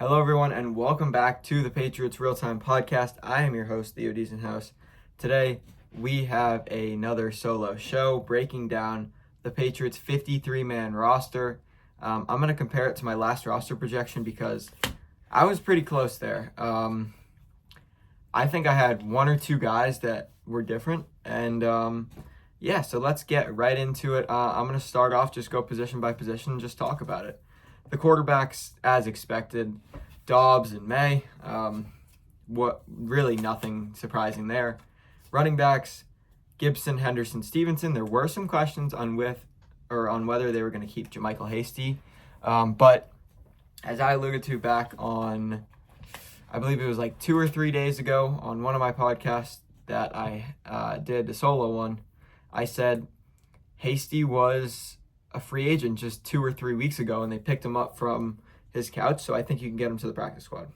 Hello, everyone, and welcome back to the Patriots Real-Time Podcast. I am your host, Theo Deasenhouse. Today, we have another solo show breaking down the Patriots' 53-man roster. I'm going to compare it to my last roster projection because I was pretty close there. I think I had one or two guys that were different, and so let's get right into it. I'm going to start off, just go position by position, and just talk about it. The quarterbacks, as expected, Dobbs and May. Really nothing surprising there. Running backs, Gibson, Henderson, Stevenson. There were some questions on whether they were going to keep JaMycal Hasty, but as I alluded to back on, I believe it was like 2 or 3 days ago on one of my podcasts that I did, the solo one, I said Hasty was a free agent just 2 or 3 weeks ago, and they picked him up from his couch, so I think you can get him to the practice squad.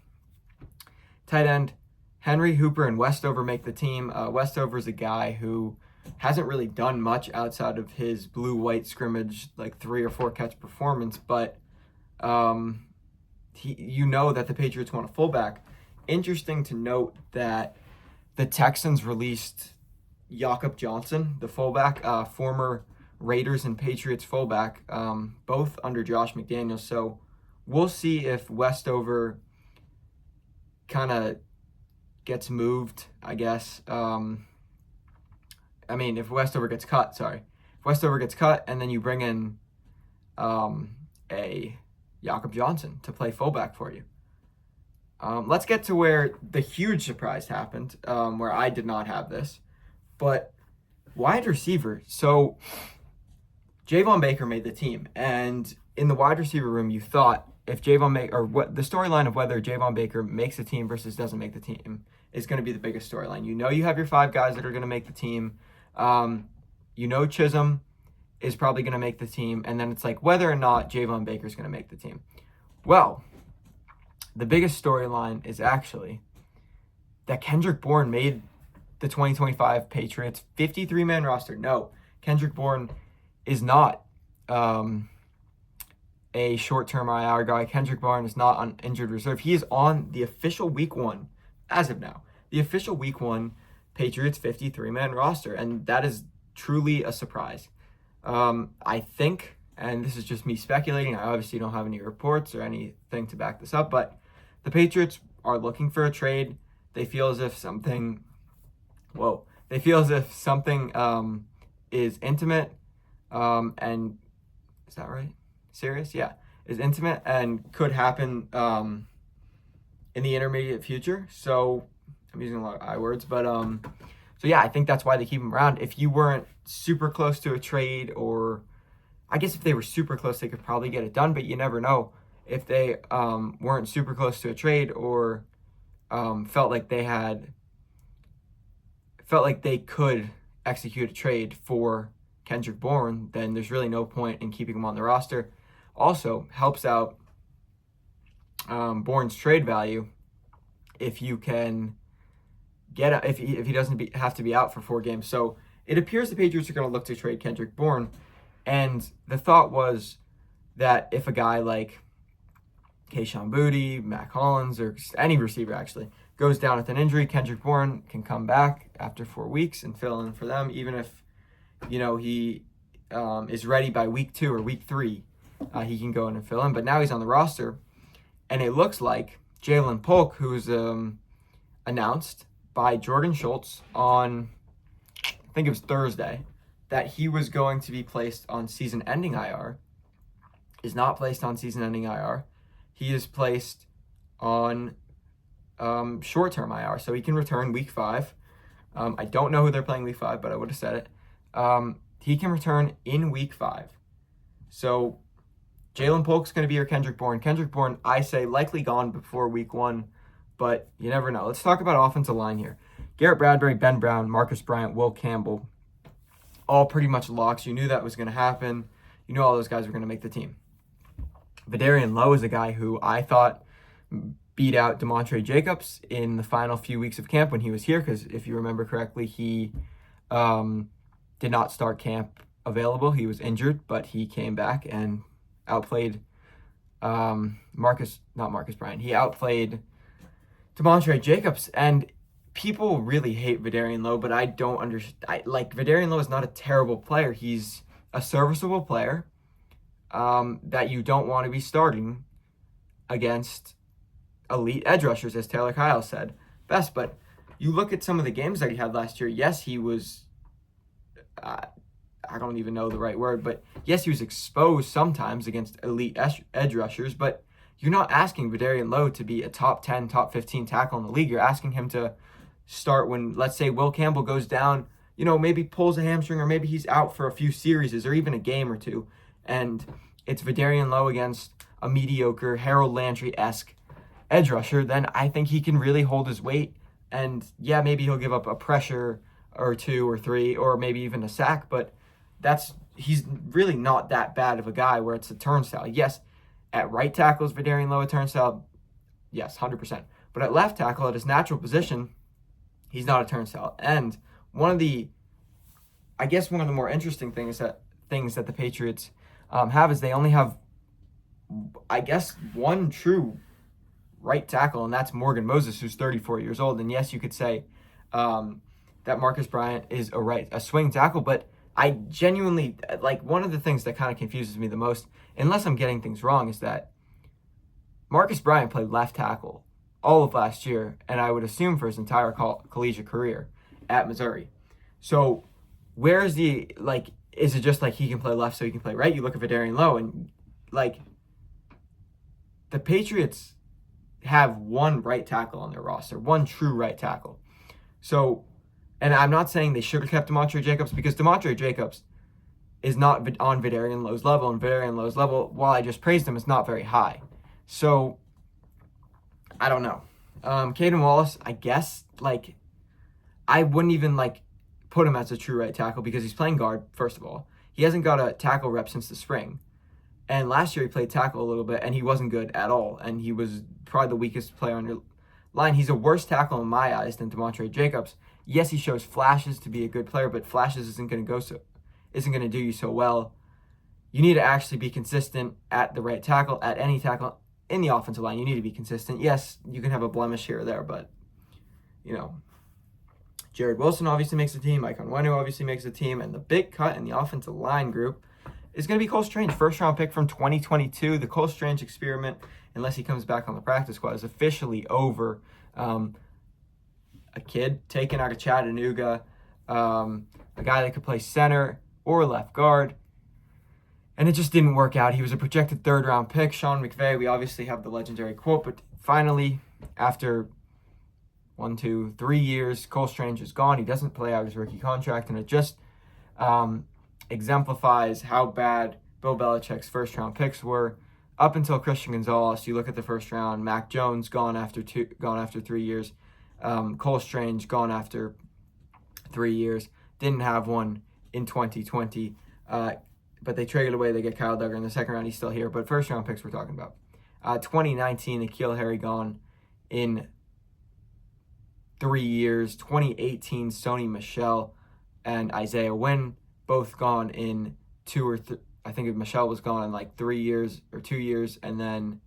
Tight end, Henry, Hooper, and Westover make the team. Westover is a guy who hasn't really done much outside of his blue-white scrimmage, like 3 or 4 catch performance, but that the Patriots want a fullback. Interesting to note that the Texans released Jakob Johnson, the fullback, former Raiders and Patriots fullback, both under Josh McDaniels. So we'll see if Westover kind of gets moved, I guess. If Westover gets cut, If Westover gets cut and then you bring in a Jakob Johnson to play fullback for you. Let's get to where the huge surprise happened, where I did not have this. But wide receiver. So Javon Baker made the team, and in the wide receiver room, you thought if the storyline of whether Javon Baker makes the team versus doesn't make the team is going to be the biggest storyline. You have your 5 guys that are going to make the team. Chisholm is probably going to make the team, and then it's like whether or not Javon Baker is going to make the team. Well, the biggest storyline is actually that Kendrick Bourne made the 2025 Patriots 53-man roster. No, Kendrick Bourne is not a short-term IR guy. Kendrick Bourne is not on injured reserve. He is on the official Week 1, as of now, the official Week 1 Patriots 53-man roster, and that is truly a surprise. I think, and this is just me speculating, I obviously don't have any reports or anything to back this up, but the Patriots are looking for a trade. They feel as if something is intimate, and is that right? Serious? Yeah. Is intimate and could happen in the intermediate future. So I'm using a lot of I words, but I think that's why they keep him around. If you weren't super close to a trade, or I guess if they were super close, they could probably get it done, but you never know. If they weren't super close to a trade, or felt like they could execute a trade for Kendrick Bourne, then there's really no point in keeping him on the roster. Also helps out Bourne's trade value if you can if he doesn't have to be out for 4 games. So it appears the Patriots are going to look to trade Kendrick Bourne, and the thought was that if a guy like Kayshon Boutte, Mac Hollins, or any receiver actually goes down with an injury, Kendrick Bourne can come back after 4 weeks and fill in for them, even if he is ready by week 2 or week 3. He can go in and fill in, but now he's on the roster, and it looks like Jalen Polk, who's announced by Jordan Schultz on, I think it was Thursday, that he was going to be placed on season-ending IR, is not placed on season-ending IR. He is placed on short-term IR, so he can return week 5. I don't know who they're playing week 5, but I would have said it. He can return in week 5. So Jalen Polk's going to be your Kendrick Bourne. Kendrick Bourne, I say, likely gone before week 1, but you never know. Let's talk about offensive line here. Garrett Bradbury, Ben Brown, Marcus Bryant, Will Campbell, all pretty much locks. You knew that was going to happen. You knew all those guys were going to make the team. Vidarian Lowe is a guy who I thought beat out Demontre Jacobs in the final few weeks of camp when he was here, because if you remember correctly, he did not start camp available. He was injured, but he came back and outplayed not Marcus Bryant. He outplayed Demontre Jacobs, and people really hate Vidarian Lowe, but I don't understand. Vidarian Lowe is not a terrible player. He's a serviceable player that you don't want to be starting against elite edge rushers, as Taylor Kyle said best. But you look at some of the games that he had last year. Yes, he was. I don't even know the right word, but yes, he was exposed sometimes against elite edge rushers, but you're not asking Vidarian Lowe to be a top 10, top 15 tackle in the league. You're asking him to start when, let's say, Will Campbell goes down, maybe pulls a hamstring, or maybe he's out for a few series or even a game or two, and it's Vidarian Lowe against a mediocre Harold Landry-esque edge rusher. Then I think he can really hold his weight, and yeah, maybe he'll give up a pressure or two or three, or maybe even a sack, but he's really not that bad of a guy where it's a turnstile. Yes, at right tackle is Vidarian Lowe a turnstile? Yes, 100%. But at left tackle, at his natural position, he's not a turnstile. And one of the more interesting things that the Patriots have is they only have, one true right tackle, and that's Morgan Moses, who's 34 years old. And yes, you could say that Marcus Bryant is a swing tackle, but I genuinely, one of the things that kind of confuses me the most, unless I'm getting things wrong, is that Marcus Bryant played left tackle all of last year, and I would assume for his entire collegiate career at Missouri. So where is is it just he can play left so he can play right? You look at Vidarian Lowe, and the Patriots have one right tackle on their roster, one true right tackle. So, and I'm not saying they should have kept Demontre Jacobs, because Demontre Jacobs is not on Vidarian Lowe's level, and Vidarian Lowe's level, while I just praised him, is not very high. So, I don't know. Caden Wallace, I guess, I wouldn't even, put him as a true right tackle, because he's playing guard, first of all. He hasn't got a tackle rep since the spring. And last year he played tackle a little bit, and he wasn't good at all. And he was probably the weakest player on your line. He's a worse tackle in my eyes than Demontre Jacobs. Yes, he shows flashes to be a good player, but flashes isn't going to do you so well. You need to actually be consistent at the right tackle, at any tackle in the offensive line. You need to be consistent. Yes, you can have a blemish here or there, but Jared Wilson obviously makes the team. Mike Onwenu obviously makes the team, and the big cut in the offensive line group is going to be Cole Strange, first-round pick from 2022. The Cole Strange experiment, unless he comes back on the practice squad, is officially over. A kid taken out of Chattanooga, a guy that could play center or left guard, and it just didn't work out. He was a projected third-round pick. Sean McVay, we obviously have the legendary quote, but finally, after 3 years, Cole Strange is gone. He doesn't play out his rookie contract, and it just exemplifies how bad Bill Belichick's first-round picks were. Up until Christian Gonzalez, you look at the first round, Mac Jones gone after 3 years. Cole Strange gone after 3 years. Didn't have one in 2020, but they traded away. They get Kyle Duggar in the second round. He's still here, but first-round picks we're talking about. 2019, N'Keal Harry gone in 3 years. 2018, Sony Michel and Isaiah Wynn both gone in 2 or 3. I think Michelle was gone in 3 years or 2 years, and then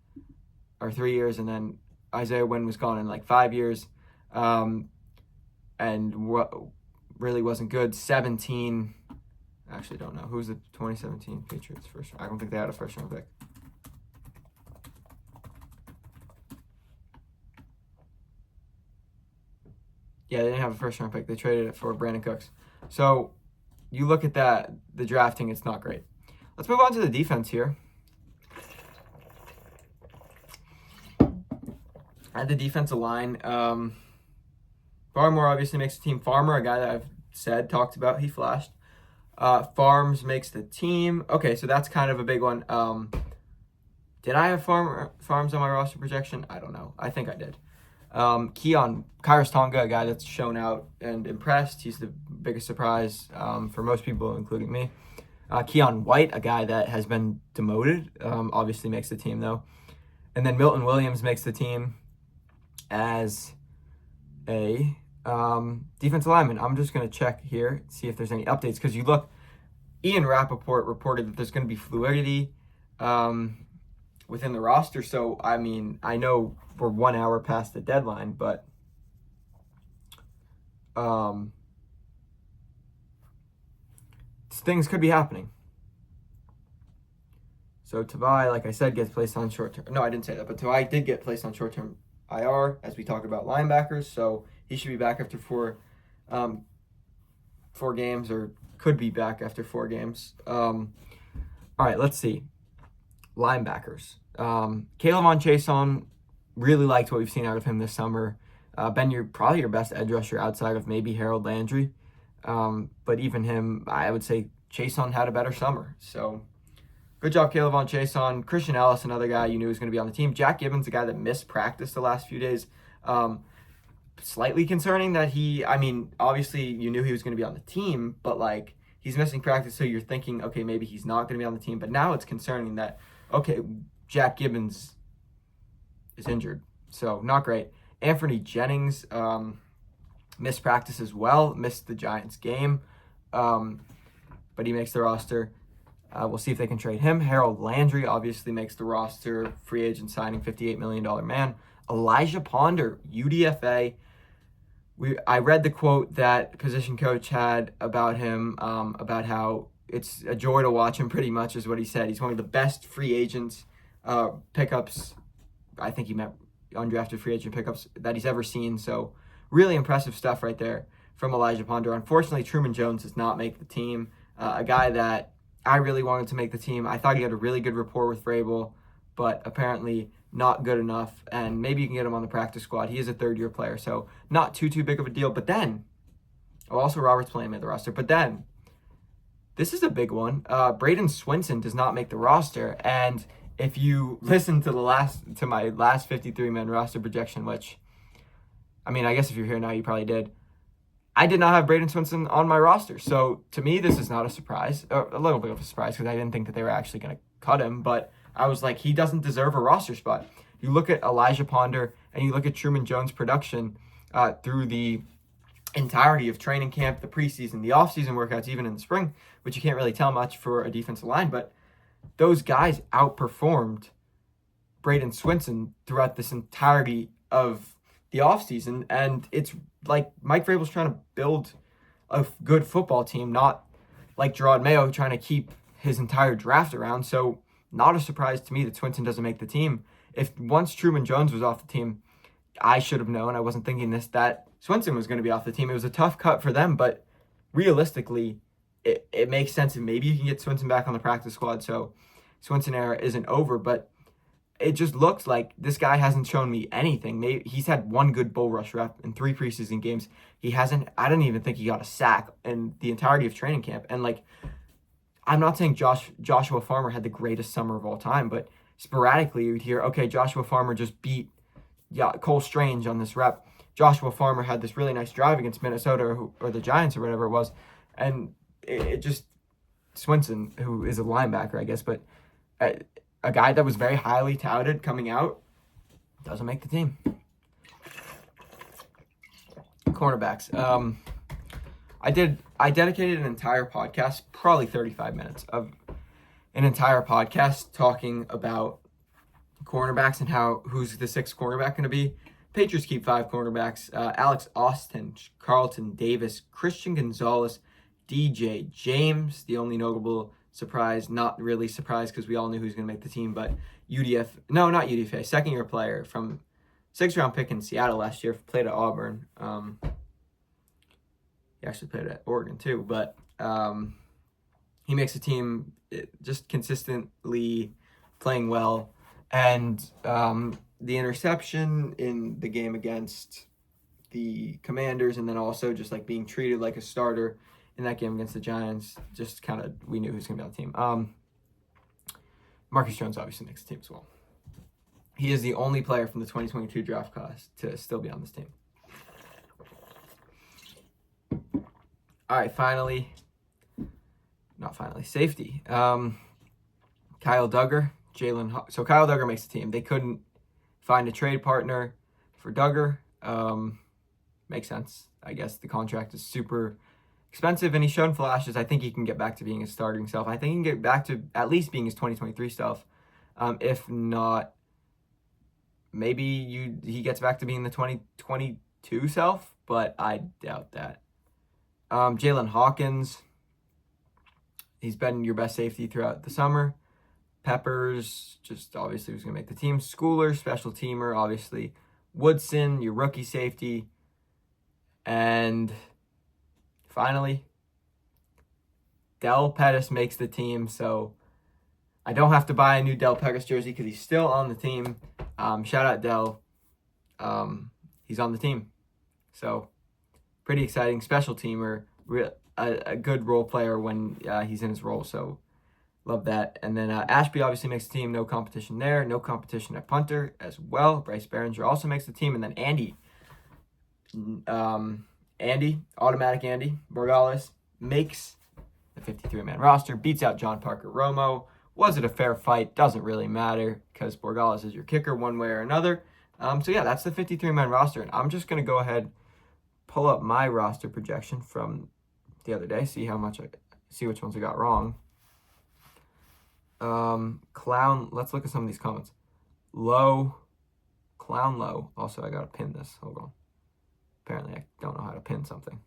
3 years, and then Isaiah Wynn was gone in 5 years, and really wasn't good. 17. Actually, don't know who's the 2017 Patriots first. I don't think they had a first round pick. Yeah, they didn't have a first round pick. They traded it for Brandon Cooks. So you look at that, the drafting, it's not great. Let's move on to the defense here. At the defensive line, Barmore obviously makes the team. Farmer, a guy that I've talked about, he flashed. Farms makes the team. Okay, so that's kind of a big one. Did I have Farms on my roster projection? I don't know. I think I did. Kairos Tonga, a guy that's shown out and impressed. He's the biggest surprise for most people, including me. Keon White, a guy that has been demoted, obviously makes the team, though. And then Milton Williams makes the team as a defensive lineman. I'm just going to check here, see if there's any updates, because you look, Ian Rappaport reported that there's going to be fluidity within the roster. So, I mean, I know we're 1 hour past the deadline, but things could be happening. So Tavai, like I said, gets placed on short term. No, I didn't say that, but Tavai did get placed on short term IR as we talk about linebackers. So he should be back after 4 games, or could be back after 4 games. All right, let's see. Linebackers. Kayvon Chason, really liked what we've seen out of him this summer. Been probably your best edge rusher outside of maybe Harold Landry. But even him, I would say Chason had a better summer. So good job, Kayvon Chason. Christian Ellis, another guy you knew was going to be on the team. Jack Gibbons, a guy that missed practice the last few days. Slightly concerning that obviously you knew he was going to be on the team, but like he's missing practice, so you're thinking, okay, maybe he's not going to be on the team. But now it's concerning that, okay, Jack Gibbons is injured. So not great. Anthony Jennings missed practice as well, missed the Giants game, but he makes the roster. We'll see if they can trade him. Harold Landry obviously makes the roster, free agent signing, $58 million man. Elijah Ponder, UDFA. I read the quote that position coach had about him, about how it's a joy to watch him, pretty much is what he said. He's one of the best free agents pickups, I think he meant undrafted free agent pickups, that he's ever seen. So really impressive stuff right there from Elijah Ponder. Unfortunately, Truman Jones does not make the team. A guy that I really wanted to make the team. I thought he had a really good rapport with Vrabel, but apparently not good enough. And maybe you can get him on the practice squad. He is a third-year player, so not too big of a deal. But then, also Roberts Plame made the roster. But then, this is a big one. Braden Swinson does not make the roster. And if you listen to my last 53-man roster projection, which, I mean, I guess if you're here now, you probably did. I did not have Braden Swinson on my roster. So to me, this is not a surprise, or a little bit of a surprise, because I didn't think that they were actually going to cut him. But I was like, he doesn't deserve a roster spot. You look at Elijah Ponder and you look at Truman Jones' production through the entirety of training camp, the preseason, the offseason workouts, even in the spring, which you can't really tell much for a defensive line. But those guys outperformed Braden Swinson throughout this entirety of the offseason. And it's like Mike Vrabel's trying to build a good football team, not like Gerard Mayo trying to keep his entire draft around. So not a surprise to me that Swinson doesn't make the team. If once Truman Jones was off the team, I should have known, I wasn't thinking this, that Swinson was going to be off the team. It was a tough cut for them, but realistically, it makes sense. And maybe you can get Swinson back on the practice squad, so Swinson era isn't over. But it just looks like this guy hasn't shown me anything. Maybe he's had one good bull rush rep in 3 preseason games. He hasn't, I didn't even think he got a sack in the entirety of training camp. And like, I'm not saying Joshua Farmer had the greatest summer of all time, but sporadically you'd hear, okay, Joshua Farmer just beat Cole Strange on this rep. Joshua Farmer had this really nice drive against Minnesota or the Giants or whatever it was. And it just, Swinson, who is a linebacker, I guess, but a guy that was very highly touted coming out, doesn't make the team. Cornerbacks. I dedicated an entire podcast, probably 35 minutes of an entire podcast talking about cornerbacks and who's the 6th cornerback going to be. Patriots keep 5 cornerbacks. Alex Austin, Carlton Davis, Christian Gonzalez, DJ James. The only notable surprise, not really surprised because we all knew who was going to make the team, but not UDFA, second-year player from 6th-round pick in Seattle last year, played at Auburn. He actually played at Oregon too, but he makes a team just consistently playing well. And the interception in the game against the Commanders, and then also just like being treated like a starter in that game against the Giants, just kind of, we knew who's going to be on the team. Marcus Jones obviously makes the team as well. He is the only player from the 2022 draft class to still be on this team. All right, safety. Kyle Duggar, so Kyle Duggar makes the team. They couldn't find a trade partner for Duggar. Makes sense. I guess the contract is super expensive, and he's shown flashes. I think he can get back to being his starting self. I think he can get back to at least being his 2023 self. If not, maybe he gets back to being the 2022 self, but I doubt that. Jalen Hawkins, he's been your best safety throughout the summer. Peppers, just obviously was going to make the team. Schooler, special teamer, obviously. Woodson, your rookie safety. And finally, Del Pettis makes the team, so I don't have to buy a new Del Pettis jersey because he's still on the team. Shout out Del. He's on the team. So, pretty exciting. Special teamer. A good role player when he's in his role, so love that. And then Ashby obviously makes the team. No competition there. No competition at punter as well. Bryce Behringer also makes the team. And then Andy, automatic Andy Borgales, makes the 53-man roster. Beats out John Parker Romo. Was it a fair fight? Doesn't really matter because Borgales is your kicker one way or another. So yeah, that's the 53-man roster. And I'm just going to go ahead, pull up my roster projection from the other day. See which ones I got wrong. Let's look at some of these comments. Clown low. Also, I gotta pin this. Hold on. Apparently, I don't know how to pin something,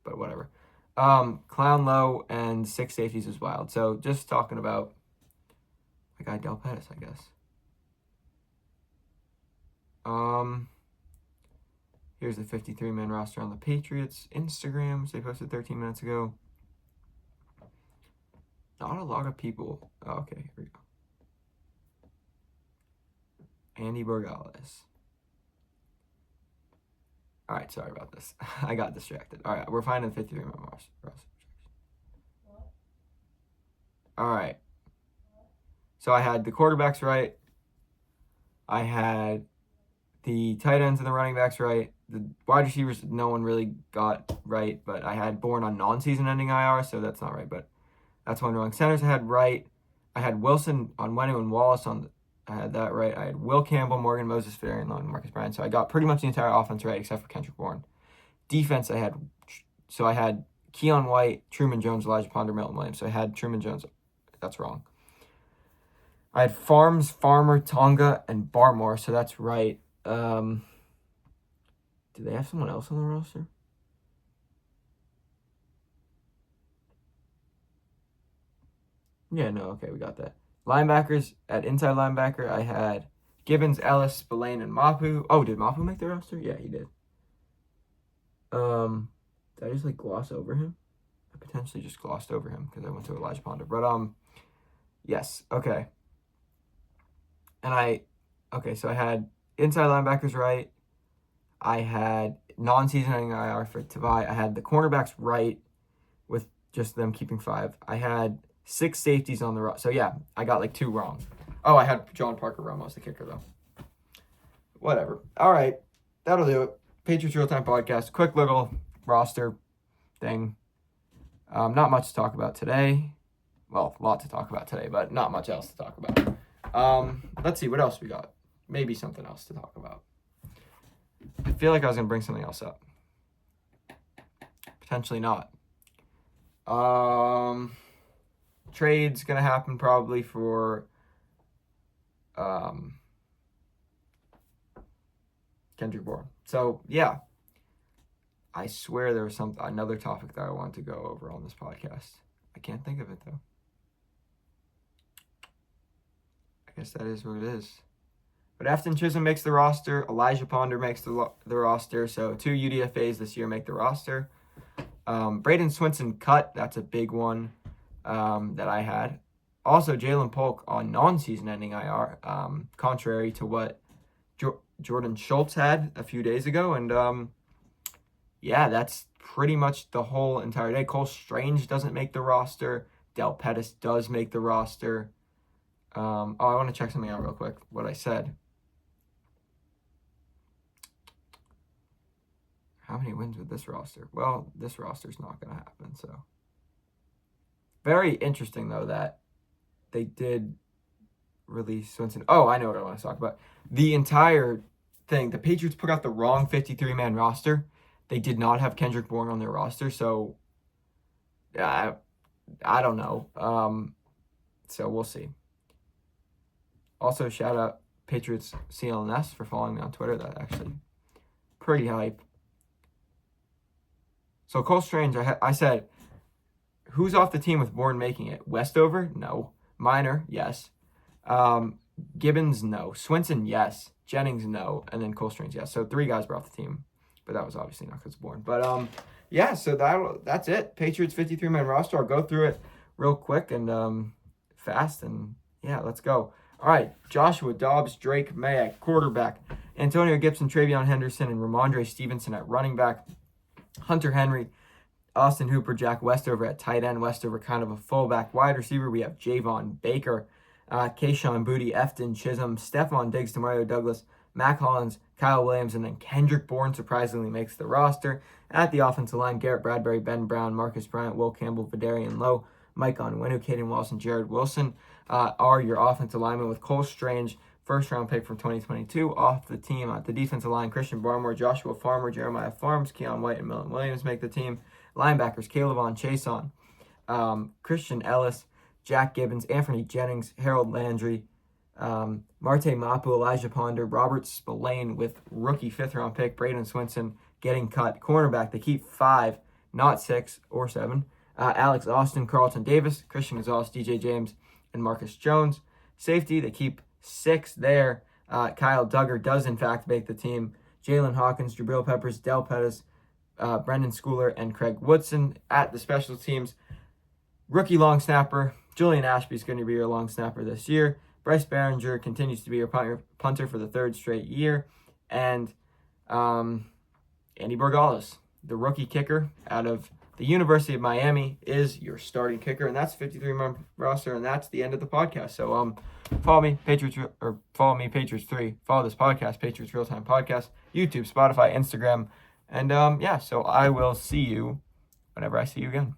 but whatever. Clown low and 6 safeties is wild. So just talking about my guy Del Pettis, I guess. Here's the 53-man roster on the Patriots Instagram, which they posted 13 minutes ago. Not a lot of people. Oh, okay, here we go. Andy Borgales. All right, sorry about this. I got distracted. All right, we're finding the 53-man roster. All right. So I had the quarterbacks right. I had the tight ends and the running backs right. The wide receivers, no one really got right, but I had Bourne on non-season ending IR, so that's not right, but that's one wrong. Centers I had right. I had Wilson on Wenu and Wallace I had that right. I had Will Campbell, Morgan Moses, Fedarian Long, and Marcus Bryant. So I got pretty much the entire offense right except for Kendrick Bourne. Defense I had Keon White, Truman Jones, Elijah Ponder, Milton Williams. So I had Truman Jones. That's wrong. I had Farmer, Tonga, and Barmore. So that's right. Do they have someone else on the roster? Yeah, no, okay, we got that. Linebackers, at inside linebacker, I had Gibbons, Ellis, Spillane, and Mapu. Oh, did Mapu make the roster? Yeah, he did. Did I just, gloss over him? I potentially just glossed over him because I went to Elijah Ponder. But, yes, okay. And so I had inside linebackers right. I had non-season ending IR for Tavai. I had the cornerbacks right with just them keeping 5. I had 6 safeties on the roster. So, yeah, I got 2 wrong. Oh, I had John Parker Romo as the kicker, though. Whatever. All right. That'll do it. Patriots Real Time Podcast. Quick little roster thing. Not much to talk about today. Well, a lot to talk about today, but not much else to talk about. Let's see. What else we got? Maybe something else to talk about. I feel like I was going to bring something else up. Potentially not. Trade's going to happen probably for Kendrick Bourne. So, yeah. I swear there was another topic that I wanted to go over on this podcast. I can't think of it, though. I guess that is what it is. But Afton Chisholm makes the roster. Elijah Ponder makes the roster. So 2 UDFAs this year make the roster. Braden Swinson cut. That's a big one that I had. Also, Jalen Polk on non-season ending IR, contrary to what Jordan Schultz had a few days ago. And, yeah, that's pretty much the whole entire day. Cole Strange doesn't make the roster. Del Pettis does make the roster. I want to check something out real quick, what I said. How many wins with this roster? Well, this roster's not going to happen, so. Very interesting, though, that they did release Swinson. Oh, I know what I want to talk about. The entire thing, the Patriots put out the wrong 53-man roster. They did not have Kendrick Bourne on their roster, so I don't know. So we'll see. Also, shout out Patriots CLNS for following me on Twitter. That's actually pretty hype. So Cole Strange, I said, who's off the team with Bourne making it? Westover? No. Minor? Yes. Gibbons? No. Swinson? Yes. Jennings? No. And then Cole Strange? Yes. So 3 guys were off the team, but that was obviously not because of Bourne. But yeah. So that's it. Patriots 53-man roster. I'll go through it real quick and fast, and yeah, let's go. All right, Joshua Dobbs, Drake May at quarterback, Antonio Gibson, Travion Henderson, and Ramondre Stevenson at running back, Hunter Henry, Austin Hooper, Jack Westover at tight end. Westover kind of a fullback. Wide receiver, we have Javon Baker, Kayshawn Booty, Efton Chisholm, Stephon Diggs, Demario Douglas, Mac Hollins, Kyle Williams, and then Kendrick Bourne surprisingly makes the roster. At the offensive line, Garrett Bradbury, Ben Brown, Marcus Bryant, Will Campbell, Vidarian Lowe, Mike Onwenu, Caden Wallace, and Jared Wilson are your offensive linemen, with Cole Strange, first-round pick from 2022, off the team. At the defensive line, Christian Barmore, Joshua Farmer, Jeremiah Farms, Keon White, and Milton Williams make the team. Linebackers, Caleb Chason, Christian Ellis, Jack Gibbons, Anthony Jennings, Harold Landry, Marte Mapu, Elijah Ponder, Robert Spillane with rookie 5th-round pick, Braden Swinson getting cut. Cornerback, they keep 5, not 6 or 7. Alex Austin, Carlton Davis, Christian Gonzalez, DJ James, and Marcus Jones. Safety, they keep 6 there. Kyle Duggar does, in fact, make the team. Jalen Hawkins, Jabril Peppers, Del Pettis, Brendan Schooler, and Craig Woodson. At the special teams, rookie long snapper, Julian Ashby is going to be your long snapper this year. Bryce Behringer continues to be your punter for the 3rd straight year. And Andy Borgalis, the rookie kicker out of the University of Miami, is your starting kicker. And that's 53-man roster, and that's the end of the podcast. So follow me, Patriots 3. Follow this podcast, Patriots Real Time Podcast, YouTube, Spotify, Instagram. And yeah, so I will see you whenever I see you again.